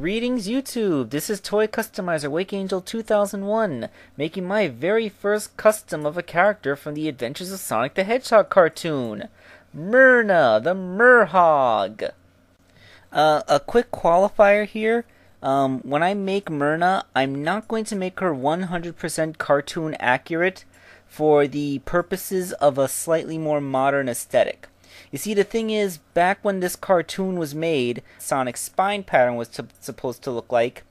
Greetings YouTube, this is Toy Customizer Wake Angel 2001, making my very first custom of a character from the Adventures of Sonic the Hedgehog cartoon, Myrna the Merhog. A quick qualifier here, when I make Myrna, I'm not going to make her 100% cartoon accurate for the purposes of a slightly more modern aesthetic. You see, the thing is, back when this cartoon was made, Sonic's spine pattern was supposed to look like,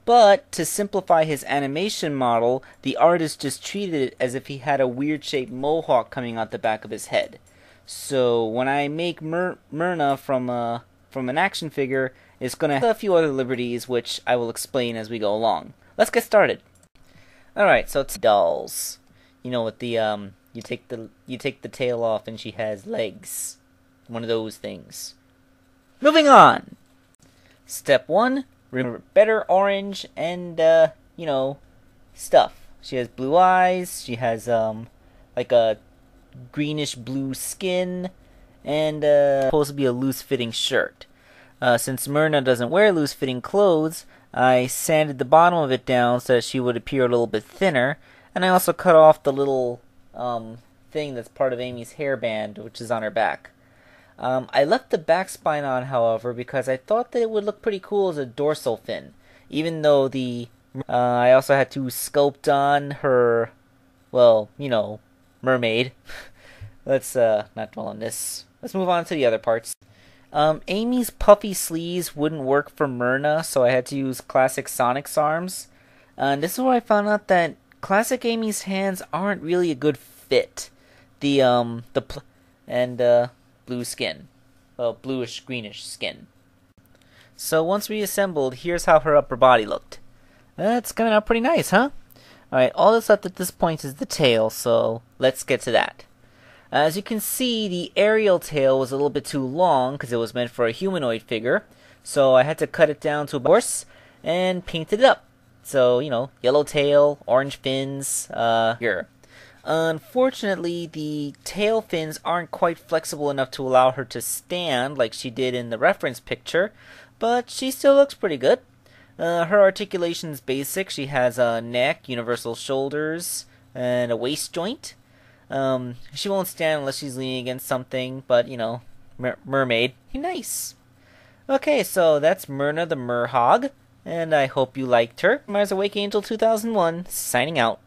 but to simplify his animation model, the artist just treated it as if he had a weird-shaped mohawk coming out the back of his head. So when I make Myrna from an action figure, it's going to have a few other liberties, which I will explain as we go along. Let's get started. Alright, so it's dolls. You know, with the you take the tail off and she has legs. One of those things. Moving on. Step 1, remember better orange and you know, stuff. She has blue eyes, she has like a greenish blue skin, and supposed to be a loose-fitting shirt. Since Myrna doesn't wear loose-fitting clothes, I sanded the bottom of it down so that she would appear a little bit thinner, and I also cut off the little thing that's part of Amy's hairband, which is on her back. I left the back spine on, however, because I thought that it would look pretty cool as a dorsal fin, even though I also had to sculpt on her, well, you know, mermaid. Let's not dwell on this. Let's move on to the other parts. Amy's puffy sleeves wouldn't work for Myrna, so I had to use classic Sonic's arms. And this is where I found out that classic Amy's hands aren't really a good fit. Blue skin. Well, bluish greenish skin. So once reassembled, here's how her upper body looked. That's coming out pretty nice, huh? Alright, all that's left at this point is the tail, so let's get to that. As you can see, the aerial tail was a little bit too long because it was meant for a humanoid figure, so I had to cut it down to a horse and paint it up. So, you know, yellow tail, orange fins, here. Unfortunately, the tail fins aren't quite flexible enough to allow her to stand like she did in the reference picture, but she still looks pretty good. Her articulation's basic. She has a neck, universal shoulders, and a waist joint. She won't stand unless she's leaning against something, but, you know, mermaid. Nice. Okay, so that's Myrna the Merhog, and I hope you liked her. Wake Angel 2001, signing out.